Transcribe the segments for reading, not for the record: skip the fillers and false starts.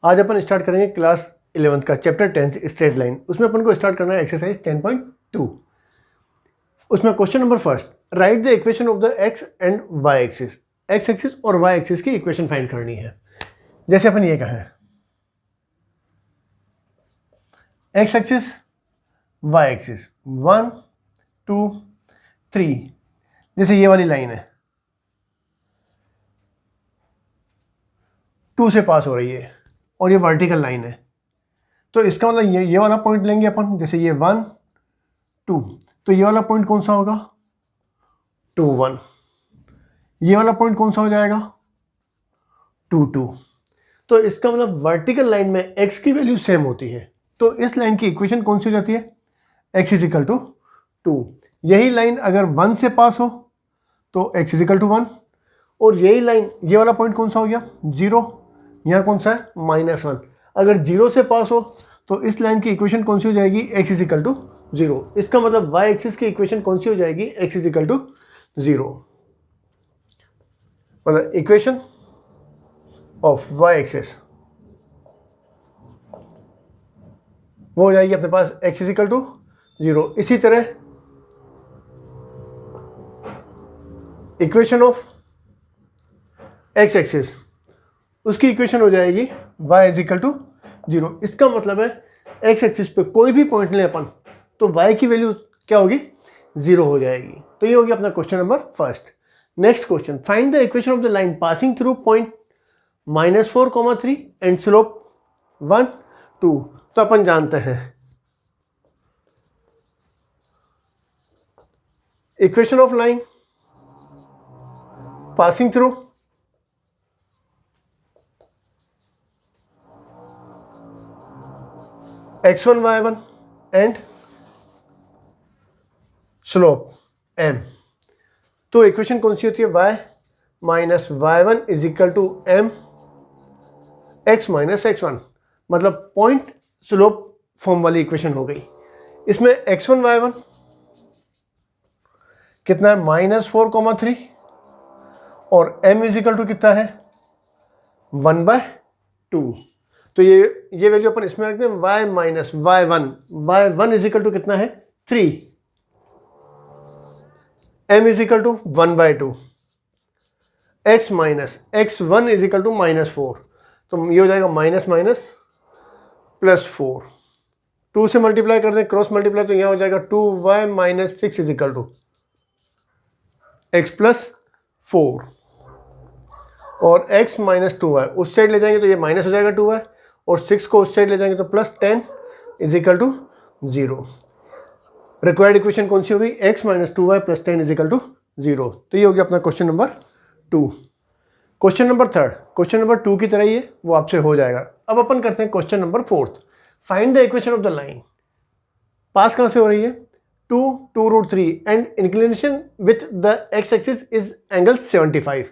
आज अपन स्टार्ट करेंगे class 11th का चैप्टर 10th स्ट्रेट लाइन। उसमें अपन को स्टार्ट करना है एक्सरसाइज 10.2। उसमें question number first, right the equation of the X and Y axis. X axis और वाई एक्सिस की इक्वेशन फाइंड करनी है। जैसे अपन ये कहें एक्स एक्सिस वाई एक्सिस 1 2 3, जैसे ये वाली लाइन है 2 से पास हो रही है और ये वर्टिकल लाइन है, तो इसका मतलब ये वाला पॉइंट लेंगे अपन। जैसे ये 1 2, तो ये वाला पॉइंट कौन सा होगा 2 1। ये वाला पॉइंट कौन सा हो जाएगा 2 2। तो इसका मतलब वर्टिकल लाइन में x की वैल्यू सेम होती है, तो इस लाइन की इक्वेशन कौन सी हो जाती है x इज इक्वल टू 2। यही लाइन अगर 1 से पास हो तो x इज इक्वल टू 1, और यही लाइन ये वाला पॉइंट कौन सा हो गया 0, यहाँ कौन सा है -1। अगर 0 से पास हो तो इस लाइन की इक्वेशन कौन सी हो जाएगी x इज इक्वल टू 0। इसका मतलब y एक्सिस की इक्वेशन कौन सी हो जाएगी x इज इक्वल टू 0। मतलब इक्वेशन ऑफ y एक्सिस वो हो जाएगी अपने पास x इज इक्वल टू 0। इसी तरह इक्वेशन ऑफ x एक्सिस, उसकी इक्वेशन हो जाएगी y इज इक्वल टू 0। इसका मतलब है x एक्सिस पे कोई भी पॉइंट लें अपन तो y की वैल्यू क्या होगी 0 हो जाएगी। तो ये होगी अपना question number first. Next question, find the equation of the line passing through point -4, 3 and slope 1 2। तो अपन जानते हैं equation of line passing through x1 y1 and slope m। तो इक्वेशन कौन सी होती है y minus y1 is equal to m x minus x1, मतलब पॉइंट स्लोप फॉर्म वाली इक्वेशन हो गई। इसमें x1 y1 कितना है -4, 3 और m इज इक्वल टू कितना है 1/2। तो ये वैल्यू अपन इसमें रखते हैं y minus y1 is equal to कितना है 3, m is equal to 1/2, x minus x1 is equal to -4। तो ये हो जाएगा -+4। 2 से मल्टीप्लाई कर दें, क्रॉस मल्टीप्लाई, तो यहाँ हो जाएगा 2y minus 6 is equal to x plus 4, और x माइनस 2y उस साइड ले जाएंगे तो ये माइनस हो जाएगा 2y, और 6 को उस साइड ले जाएंगे तो +10 is equal to 0। Required equation कौन सी होगी x minus 2y plus 10 is equal to 0। तो ये हो गया अपना question number 2। Question number third, question number 2 की तरह ही है, वो आपसे हो जाएगा। अब अपन करते हैं question number fourth, find the equation of the line. पास कहाँ से हो रही है 2 2√3 and inclination with the x axis is angle 75।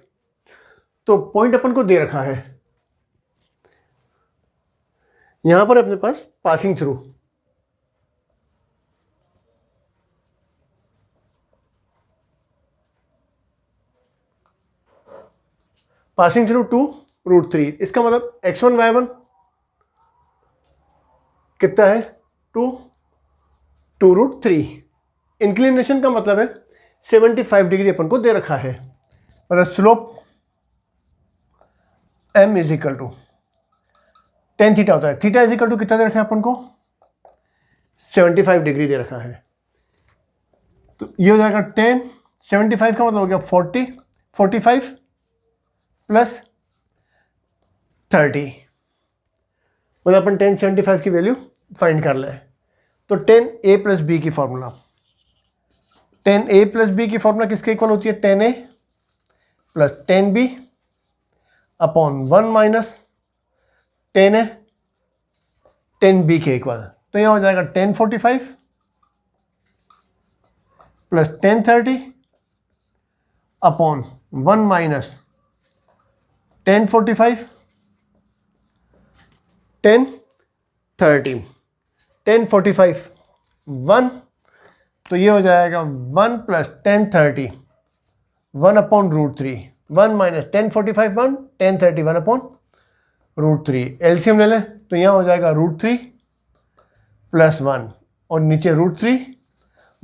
तो पॉइंट अपन को दे रखा है, यहां पर अपने पास पासिंग थ्रू, पासिंग थ्रू 2√3। इसका मतलब x1 y1 कितना है 2√3। इंक्लिनेशन का मतलब है 75 डिग्री अपन को दे रखा है, मतलब slope m is equal to tan theta होता है। थीटा इज इक्वल टू कितना दे रखा है अपन को 75 डिग्री दे रखा है। तो ये हो जाएगा tan 75 का मतलब हो गया 45 प्लस 30, मतलब अपन tan 75 की वैल्यू फाइंड कर लें। तो tan a प्लस बी की formula, tan a plus B की फॉर्मूला किसके इक्वल होती है tan a plus tan b upon 1 minus tan a tan b के इक्वल। तो यह हो जाएगा tan 45 plus tan 30 upon 1 minus tan 45 tan 30। tan 45 1, तो ये हो जाएगा 1 plus tan 30 1/√3, 1 minus tan 45 1, tan 30 1/√3। √3, LCM ले लें तो यहाँ हो जाएगा √3 + 1 और नीचे √3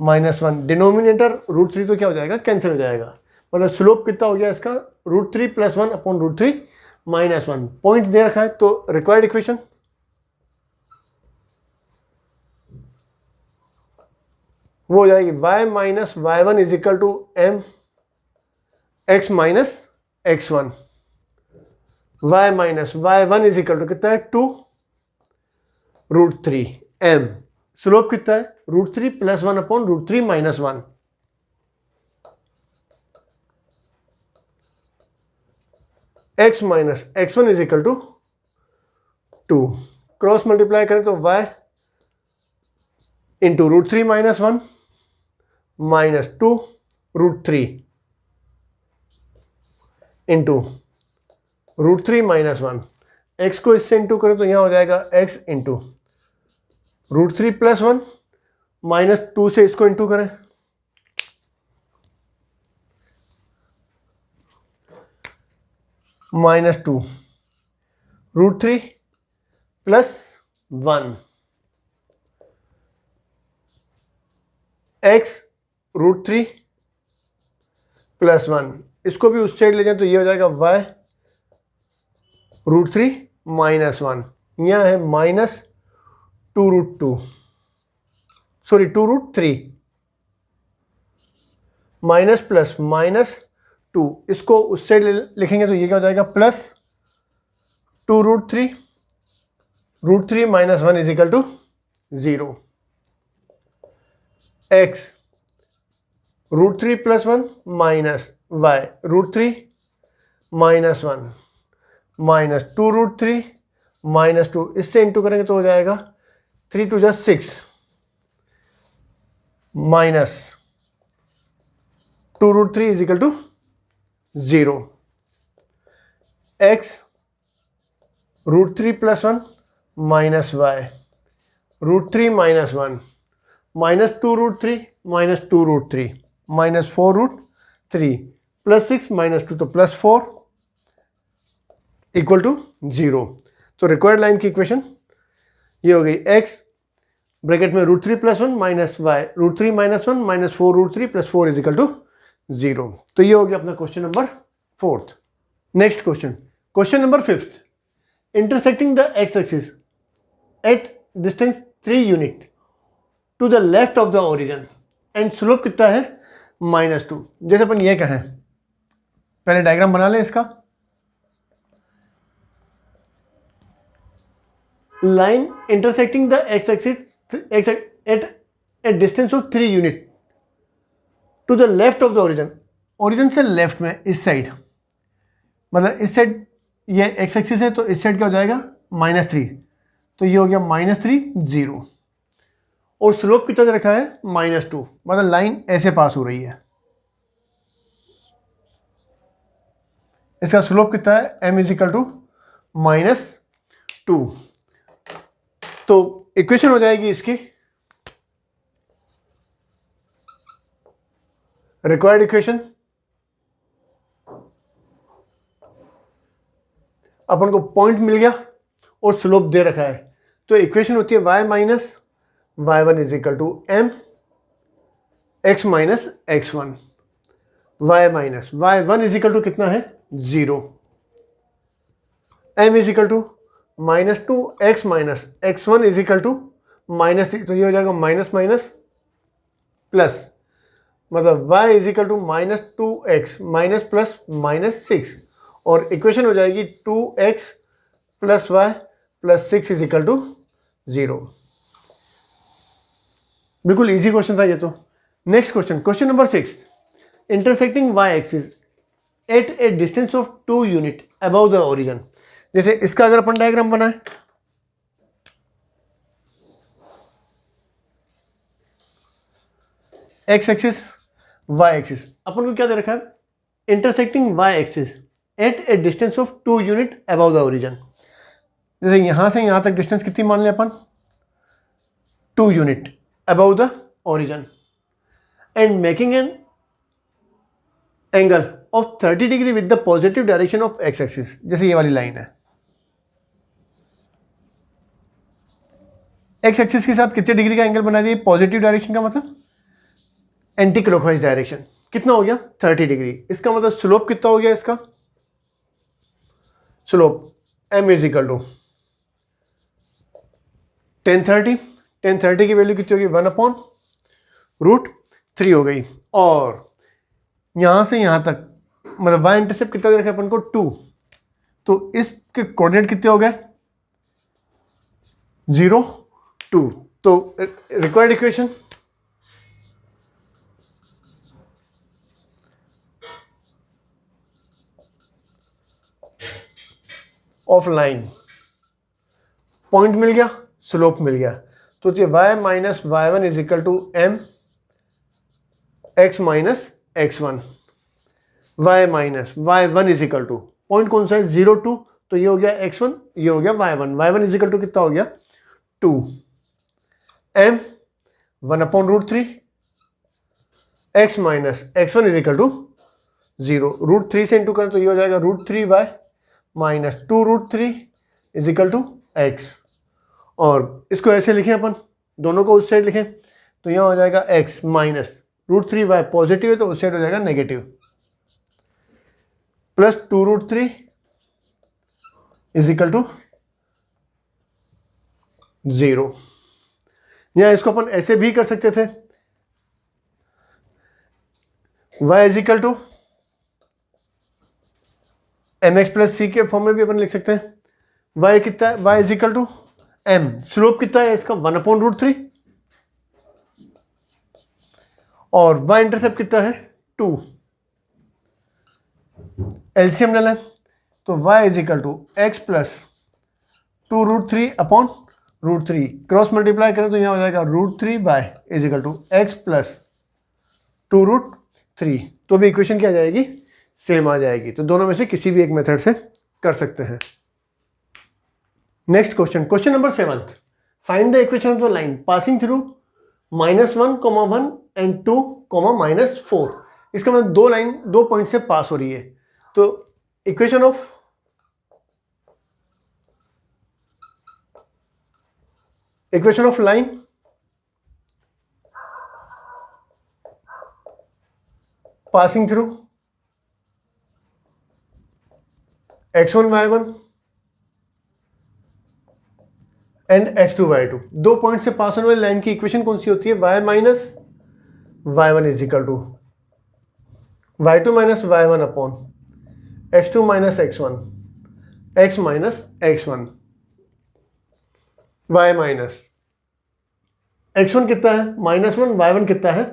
- 1, डिनोमिनेटर √3 तो क्या हो जाएगा, कैंसिल हो जाएगा। मतलब स्लोप कितना हो गया इसका, √3 + 1 अपॉन √3 - 1। पॉइंट दे रखा है तो रिक्वायर्ड इक्वेशन वो हो जाएगी y - y1 = m x - x1। y - y1 = कितना है, 2 √3 m। स्लोप कितना है, √3 + 1 upon √3 - 1। x - x1 = 2। Cross multiply करें तो y × √3 - 1 -2 √3 × √3 - 1। x को इससे इंटू करें तो यहाँ हो जाएगा x × √3 + 1 -2 से इसको इंटू करें -2 √3 + 1 x √3 + 1। इसको भी उस साइड ले जाए तो ये हो जाएगा y √3 - 1। यहाँ है -2 √2 2√3 माइनस प्लस -2, इसको उस साइड लिखेंगे तो ये क्या हो जाएगा, +2 √3 √3 - 1 = 0। x √3 + 1 माइनस y √3 - 1 -2 √3 -2, इससे इंटू करेंगे तो हो जाएगा 3 × 6 -2 √3 = 0। x √3 + 1 माइनस y √3 - 1 -2 √3 -2 √3 -4 √3 +6 -2 तो +4 = 0। तो रिक्वायर्ड लाइन की इक्वेशन ये हो गई, x ब्रैकेट में √3 + 1 माइनस y √3 - 1 -4 √3 +4 = 0। तो ये हो गया अपना question number 4। Next question number 5, intersecting the x axis at distance 3 unit to the left of the origin and slope कितना है, -2। जैसे अपन ये कहें, पहले डायग्राम बना लें इसका। Line intersecting the x axis at a distance of 3 unit to the left of the origin, origin से लेफ्ट में इस साइड, मतलब इस साइड ये x एक्सिस है तो इस साइड क्या हो जाएगा, -3, तो ये हो गया -3 0। और स्लोप कितना रखा है, -2, मतलब लाइन ऐसे पास हो रही है। इसका स्लोप कितना है, m = -2। तो इक्वेशन हो जाएगी इसकी, रिक्वायर्ड इक्वेशन अपन को पॉइंट मिल गया और स्लोप दे रखा है, तो इक्वेशन होती है y - y1 = m x - x1। y - y1 = कितना है, 0। m = -2x - x1 = -3, तो ये हो जाएगा माइनस माइनस प्लस, मतलब y = -2x - +6, और इक्वेशन हो जाएगी 2x + y + 6 = 0। बिल्कुल इजी क्वेश्चन था ये तो। Next question number 6, intersecting y axis at a distance of 2 unit above the origin. जैसे इसका अगर अपन डायग्राम बनाए, x एक्सिस y एक्सिस, अपन को क्या दे रखा है, intersecting y axis at a distance of 2 unit above the origin. जैसे यहां से यहां तक डिस्टेंस कितनी मान लें अपन, 2 unit above the origin, and making an angle of 30 degree with the positive direction of x axis. जैसे ये वाली लाइन है, एक्स एक्सिस के साथ कितने डिग्री का एंगल बना दिए, पॉजिटिव डायरेक्शन का मतलब एंटी क्लॉकवाइज डायरेक्शन, कितना हो गया 30 डिग्री। इसका मतलब स्लोप कितना हो गया, इसका slope m is equal to tan thirty की वैल्यू कितनी होगी 1/√3 हो गई। और यहां से यहां तक मतलब y इंटरसेप्ट कितना दे रखा है अपन को 2, तो इसके कोऑर्डिनेट कितने हो गए 0 2। तो required equation of line, point मिल गया, स्लोप मिल गया, तो ये y minus y1 is equal to m x minus x1, y minus y1 is equal to point कौन सा है 0 2, तो ये हो गया x1, ये हो गया y1 इज इक्वल टू कितना हो गया 2 m 1/√3 x minus x1 is equal to 0, √3 से इंटू करें तो ये हो जाएगा √3y minus 2√3 is equal to x। और इसको ऐसे लिखें अपन, दोनों को उस साइड लिखें तो यहाँ हो जाएगा x माइनस √3y, पॉजिटिव है तो उस साइड हो जाएगा negative, plus 2√3 is equal to 0। यहाँ इसको अपन ऐसे भी कर सकते थे, y is equal to mx plus c के फॉर्म में भी अपन लिख सकते हैं। y कितना है, y is equal to m, slope कितना है इसका 1/√3 और y इंटरसेप्ट कितना है 2, एलसीएम लेना है तो y is equal to x plus 2√3/√3, cross multiply करें तो यहाँ हो जाएगा √3y is equal to x plus 2√3, तो भी इक्वेशन क्या आ जाएगी सेम आ जाएगी। तो दोनों में से किसी भी एक मेथड से कर सकते हैं। Next question, question number 7, find the equation of the line passing through -1, 1 and 2, -4। इसका मतलब दो लाइन दो पॉइंट से पास हो रही है, तो equation of line passing through x1 y1 and x2 y2, दो पॉइंट से पास होने वाली लाइन की इक्वेशन कौन सी होती है, y minus y1 is equal to y2 minus y1 upon x2 minus x1 x minus x1, y minus x1 कितना है -1, y1 कितना है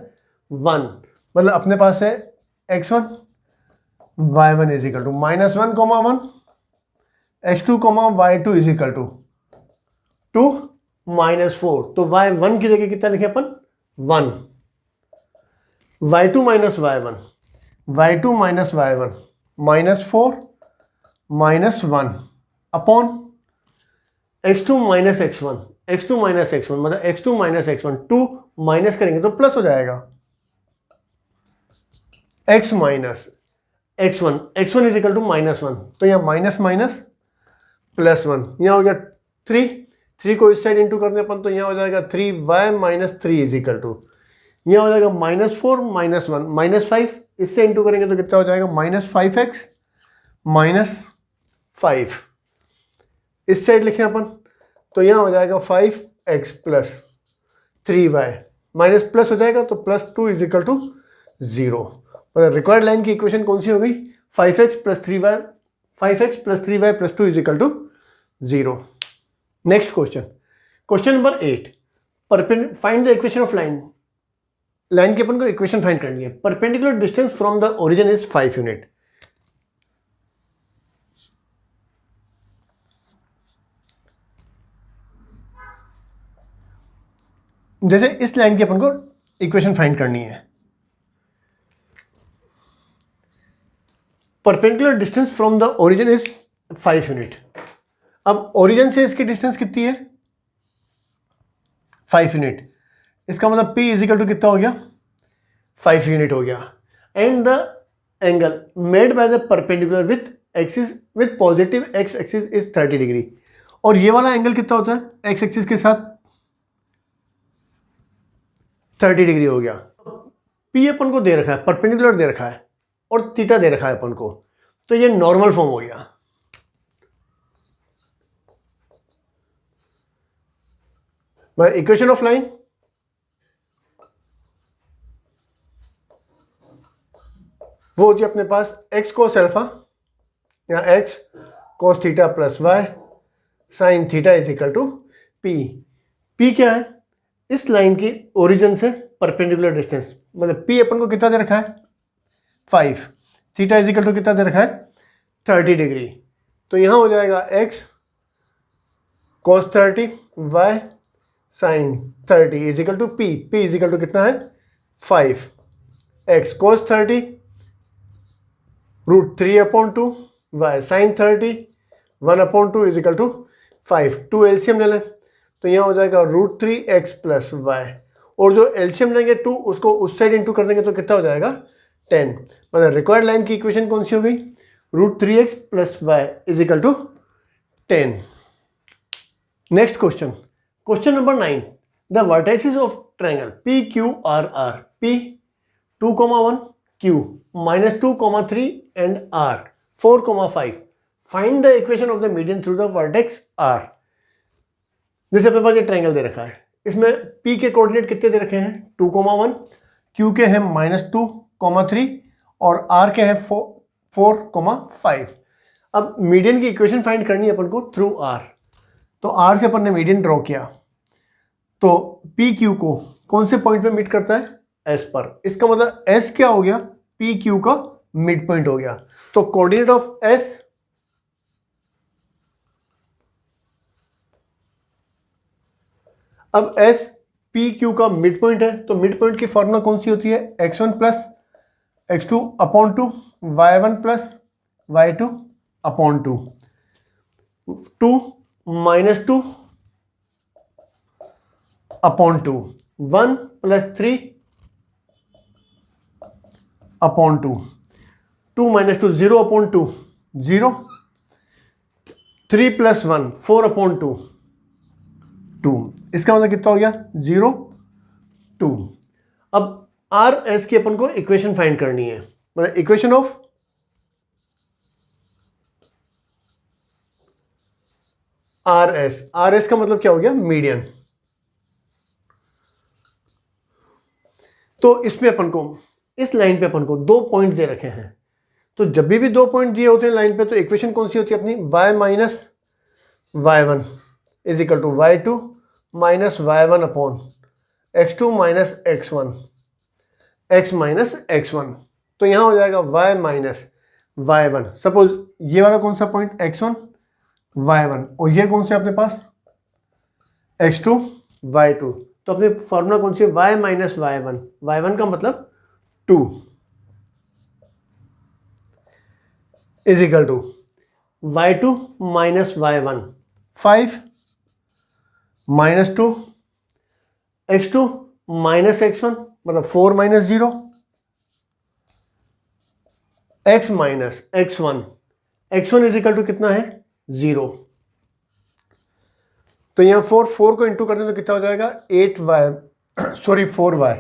1, मतलब अपने पास है x1 y1 is equal to -1, -1 x2 y2 is equal to 2 -4, तो y1 की जगह कितना लिखे अपन 1, y2 minus y1 -4 -1 upon x2 minus x1 मतलब x2 माइनस x1, 2 माइनस करेंगे तो प्लस हो जाएगा, x minus x1 is equal to -1, तो यहाँ माइनस माइनस प्लस 1, यहाँ हो गया 3 को इस साइड इंटू करने अपन तो यहाँ हो जाएगा 3y minus 3 is equal to, यहाँ हो जाएगा -4 -1 -5, इससे इंटू करेंगे तो कितना हो जाएगा -5x -5, इस साइड लिखें अपन तो यहाँ हो जाएगा 5x plus 3y minus plus हो जाएगा तो +2 इज इक्वल टू 0। मतलब रिक्वायर्ड लाइन की इक्वेशन कौन सी हो गई 5x plus 3y plus 2 is equal to 0। Next question, question number 8, find the equation of line. Line की अपन को इक्वेशन फाइंड करनी है। Perpendicular distance from the origin is 5 unit. जैसे इस लाइन की अपन को इक्वेशन फाइंड करनी है। Perpendicular distance from the origin is 5 unit. अब ओरिजिन से इसकी डिस्टेंस कितनी है 5 यूनिट, इसका मतलब P इज इक्वल टू कितना हो गया 5 यूनिट हो गया। And the angle made by the perpendicular with axis with positive x axis is 30 degree. और ये वाला एंगल कितना होता है एक्स एक्सिस के साथ 30 डिग्री हो गया। पी अपन को दे रखा है, परपेंडिकुलर दे रखा है और थीटा दे रखा है अपन को, तो ये नॉर्मल फॉर्म हो गया। इक्वेशन ऑफ लाइन वो होती है अपने पास x cos अल्फा या x cos theta plus y sine theta is equal to p। p क्या है? इस लाइन की ओरिजिन से परपेंडिकुलर डिस्टेंस, मतलब p अपन को कितना दे रखा है 5, थीटा इज इक्वल टू कितना दे रखा है 30 डिग्री। तो यहां हो जाएगा x cos 30 y sine 30 is equal to p। p is equal to कितना है 5, x cos 30 √3/2 y sine 30 1/2 is equal to 5। 2 LCM ले लें तो यहाँ हो जाएगा √3x प्लस वाई, और जो एलसीएम लेंगे 2 उसको उस साइड इंटू कर देंगे तो कितना हो जाएगा 10। मतलब रिक्वायर्ड लाइन की इक्वेशन कौन सी हो गई? √3x plus Y is equal to 10। Next question, question number 9, the vertices of triangle PQRR, P 2,1, Q -2,3 and R 4,5, find the equation of the median through the vertex R। जैसे अपने पास ये triangle दे रखा है, इसमें P के coordinate कितने दे रखे हैं 2,1, Q के हैं -2,3 और R के हैं 4,5। अब मीडियन की इक्वेशन फाइंड करनी है अपन को थ्रू R। तो R से अपन ने मीडियन ड्रॉ किया, तो PQ को कौन से पॉइंट पे मीट करता है S पर। इसका मतलब S क्या हो गया PQ का मिड पॉइंट हो गया। तो कोऑर्डिनेट ऑफ S अब S PQ का मिड पॉइंट है, तो मिड पॉइंट की फॉर्मूला कौन सी होती है x1 plus x2/2 y1 plus y2/2 2 -2/2 1 plus 3/2 2 -2 0/2 0 3 plus 1 4/2 2। इसका मतलब कितना हो गया 0 2। अब आर एस की अपन को इक्वेशन फाइंड करनी है, मतलब equation of R S. R S का मतलब क्या हो गया मीडियन। तो इसमें अपन को इस लाइन पे अपन को 2 पॉइंट दे रखे हैं, तो जब भी 2 पॉइंट दिए होते हैं लाइन पे तो इक्वेशन कौन सी होती है अपनी y minus y1 is equal to y2 minus y1 upon x2 minus x1 x minus x1। तो यहां हो जाएगा y माइनस y1। सपोज ये वाला कौन सा पॉइंट x1 y1 और ये कौन सा अपने पास x2 y2। तो अपनी फॉर्मूला कौन सी है y माइनस y1। y1 का मतलब 2 is equal to y2 minus y1 5 minus 2 x2 minus x1 मतलब 4 minus 0 x minus x1 x1 is equal to कितना है 0। तो यहां 4 को इंटू कर दें तो कितना हो जाएगा 4y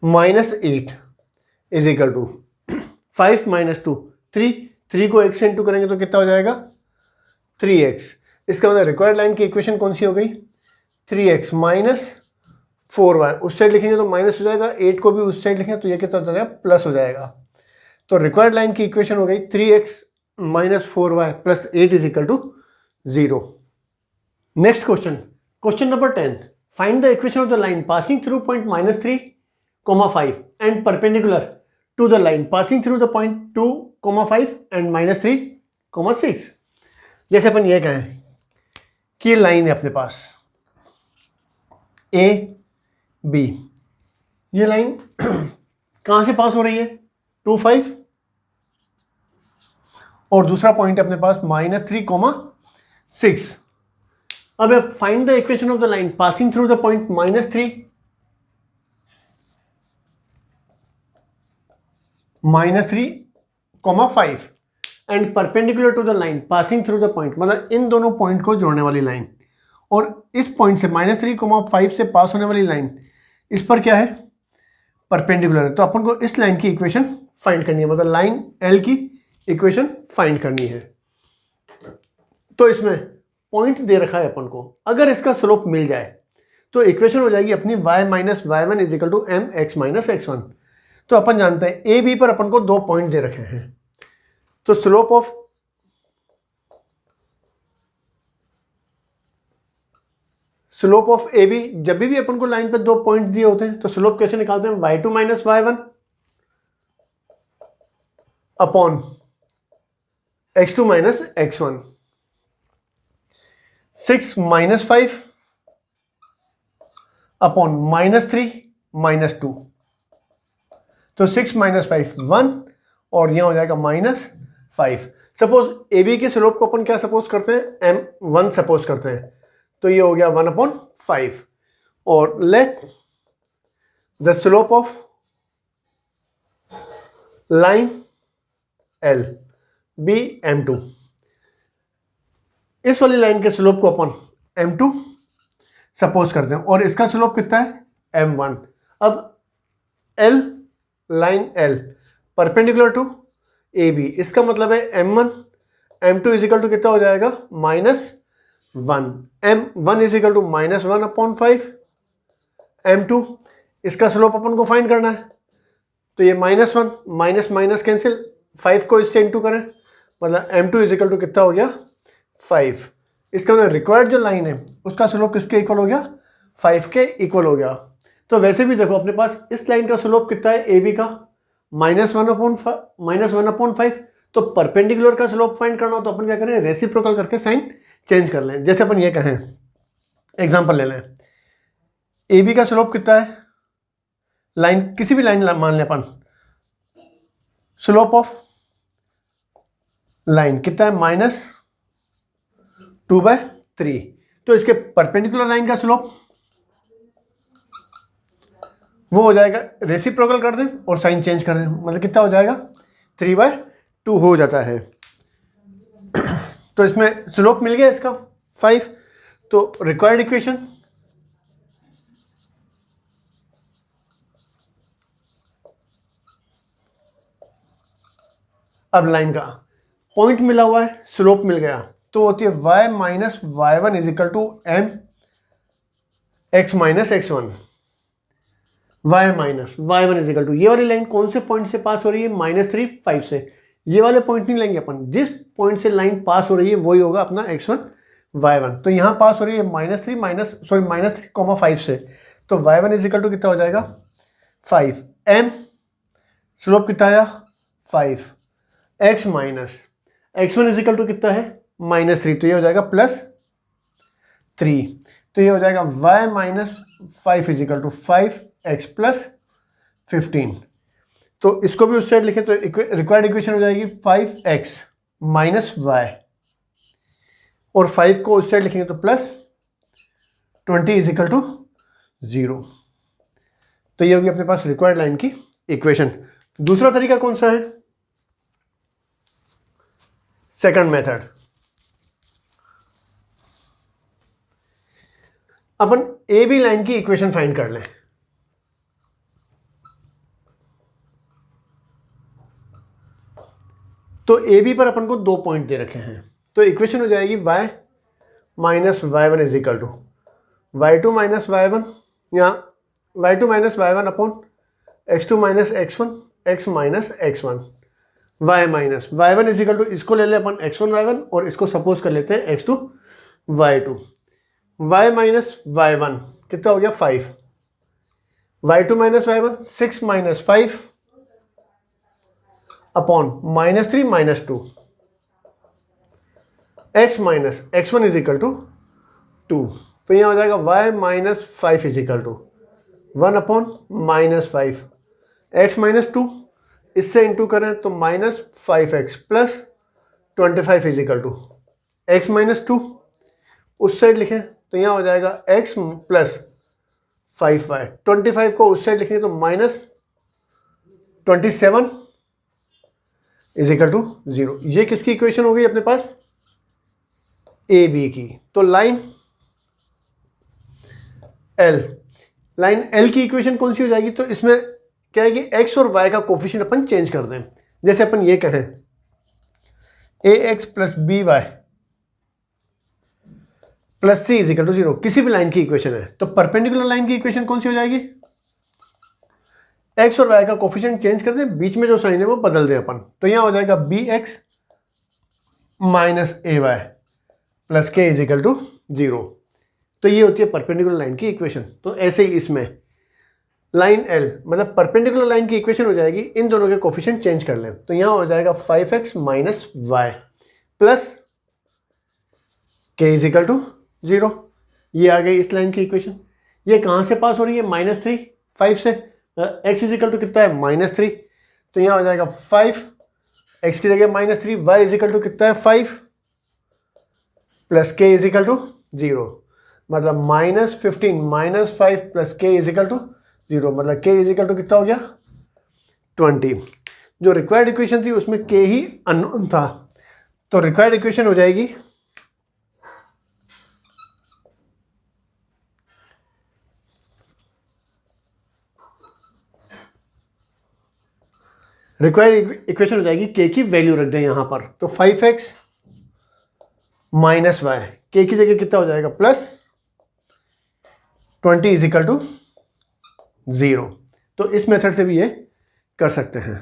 minus 8 is equal to 5 minus 2 3 को x से इंटू करेंगे तो कितना हो जाएगा 3x। इसका मतलब रिक्वायर्ड लाइन की इक्वेशन कौन सी हो गई 3x माइनस 4y। उस साइड लिखेंगे तो माइनस हो जाएगा, 8 को भी उस साइड लिखेंगे तो ये कितना हो जाएगा प्लस हो जाएगा। तो रिक्वायर्ड लाइन की इक्वेशन हो गई 3x minus 4y plus 8 is equal to 0। Next question, question number 10, find the equation of the line passing through point -3,5 and perpendicular to the line passing through the point 2,5 and -3,6। जैसे अपन ये कहें कि ये line है अपने पास A B, ये line कहां से पास हो रही है 2,5 और दूसरा पॉइंट है अपने पास -3,6। अब find the equation of the line passing through the point -3,5 and perpendicular to the line passing through the point, मतलब इन दोनों पॉइंट को जोड़ने वाली लाइन। और इस पॉइंट से -3,5 से पास होने वाली लाइन इस पर क्या है, परपेंडिकुलर है। तो अपन को इस लाइन की इक्वेशन फाइंड करनी है, मतलब लाइन एल की इक्वेशन फाइंड करनी है। तो इसमें पॉइंट दे रखा है अपन को, अगर इसका स्लोप मिल जाए तो इक्वेशन हो जाएगी अपनी y minus y one is equal to m x minus x one. तो अपन जानते हैं ए बी पर अपन को 2 पॉइंट दे रखे हैं, तो स्लोप ऑफ ए बी, जब भी अपन को लाइन पे 2 पॉइंट दिए होते हैं तो स्लोप कैसे निकालते हैं, y2 minus y one upon x2 minus x1, 6 minus 5 upon -3 -2। तो 6 माइनस 5 1 और यह हो जाएगा -5। सपोज ए बी के स्लोप को अपन क्या सपोज करते हैं, m1 सपोज करते हैं, तो ये हो गया 1/5। और let the slope of line L be m2। इस वाली लाइन के स्लोप को अपन m2 सपोज करते हैं और इसका स्लोप कितना है m1। अब L line L perpendicular to AB, इसका मतलब है m1 m2 इजिकल टू कितना हो जाएगा -1, m1 इजिकल टू -1/5 m2। इसका स्लोप अपन को फाइंड करना है, तो ये -1 माइनस माइनस कैंसिल, 5 को इससे इंटू करें, मतलब m2 इजिकल टू कितना हो गया 5। इसका मतलब रिक्वायर्ड जो लाइन है उसका स्लोप किसके इक्वल हो गया, 5 के इक्वल हो गया। तो वैसे भी देखो अपने पास इस लाइन का स्लोप कितना है ए बी का, -1/5। तो परपेंडिकुलर का स्लोप फाइंड करना हो तो अपन क्या करें, रेसिप्रोकल करके साइन चेंज कर लें। जैसे अपन ये कहें, एग्जांपल ले लें, ए बी का स्लोप कितना है, लाइन किसी भी लाइन मान लें अपन, स्लोप ऑफ लाइन कितना है -2/3। तो इसके परपेंडिकुलर लाइन का स्लोप वो हो जाएगा, रेसिप्रोकल कर दें और साइन चेंज कर दें, मतलब कितना हो जाएगा 3/2 हो जाता है। तो इसमें स्लोप मिल गया इसका 5। तो रिक्वायर्ड इक्वेशन अब लाइन का पॉइंट मिला हुआ है, स्लोप मिल गया, तो होती है y minus y one is equal to m x minus x one. y minus y one is equal to, ये वाली लाइन कौन से पॉइंट से पास हो रही है, -3 5 से। ये वाले पॉइंट नहीं लेंगे अपन, जिस पॉइंट से लाइन पास हो रही है वही होगा अपना x1 y1। तो यहाँ पास हो रही है -3,5 से, तो y1 इज इक्वल टू कितना हो जाएगा 5, m स्लोप कितना आया 5, x minus x1 is equal to कितना है -3, तो ये हो जाएगा +3। तो ये हो जाएगा y minus 5 is equal to 5x plus 15। तो इसको भी उस साइड लिखें तो रिक्वायर्ड इक्वेशन हो जाएगी 5x माइनस y, और 5 को उस साइड लिखेंगे तो +20 इज इक्वल टू 0। तो ये होगी अपने पास रिक्वायर्ड लाइन की इक्वेशन। दूसरा तरीका कौन सा है, सेकंड मेथड। अपन ए बी लाइन की इक्वेशन फाइंड कर लें। तो ए बी पर अपन को 2 पॉइंट दे रखे हैं, तो इक्वेशन हो जाएगी y minus y one is equal to y2 minus y one, या y2 minus y one upon x2 minus x1 x minus x1, y minus y one is equal to, इसको ले लें अपन x1 y1 और इसको suppose कर लेते हैं x2 y2। y minus y one कितना हो गया 5, y2 minus y one 6 minus 5 upon -3 -2, x minus x1 is equal to 2। तो यहाँ हो जाएगा y minus 5 is equal to 1 upon -5, x minus 2 इससे इंटू करें तो -5x plus 25 is equal to x minus 2, उस साइड लिखें तो यहाँ हो जाएगा x प्लस 5y, 25 को उस साइड लिखेंगे तो -27 इज इक्वल टू 0। ये किसकी इक्वेशन हो गई अपने पास, ए बी की। तो लाइन एल, लाइन एल की इक्वेशन कौन सी हो जाएगी? तो इसमें क्या है कि एक्स और वाई का कोफिशिएंट अपन चेंज कर दें। जैसे अपन ये कहें A X plus B Y plus C is equal to 0, किसी भी लाइन की इक्वेशन है, तो परपेंडिकुलर लाइन की इक्वेशन कौन सी हो जाएगी? एक्स और वाई का कोफिशिएंट चेंज कर दें, बीच में जो साइन है वो बदल दें अपन, तो यहां हो जाएगा बी एक्स माइनस ए वाई प्लस के इज इक्वल टू 0। तो ये होती है परपेंडिकुलर लाइन की इक्वेशन। तो ऐसे ही इसमें लाइन एल मतलब परपेंडिकुलर लाइन की इक्वेशन हो जाएगी, इन दोनों के कोफिशिएंट चेंज कर लें, तो यहां हो जाएगा 5x माइनस वाई प्लस के इज इक्वल टू 0। ये आ गई इस लाइन की इक्वेशन। ये कहां से पास हो रही है? -3 5 से। x इज इक्वल टू कितना है? -3, तो यहां हो जाएगा 5 x की जगह -3, y इज इक्वल टू कितना है? 5 प्लस के इज इक्वल टू 0, मतलब -15 माइनस 5 प्लस के इज इक्वल टू 0, मतलब के इज इक्वल टू कितना हो गया? 20। जो रिक्वायर्ड इक्वेशन थी उसमें के ही अननोन था, तो रिक्वायर्ड इक्वेशन हो जाएगी के की वैल्यू रख दें यहां पर, तो 5x माइनस वाई, के की जगह कितना हो जाएगा? Plus 20 is equal to 0। तो इस मेथड से भी ये कर सकते हैं।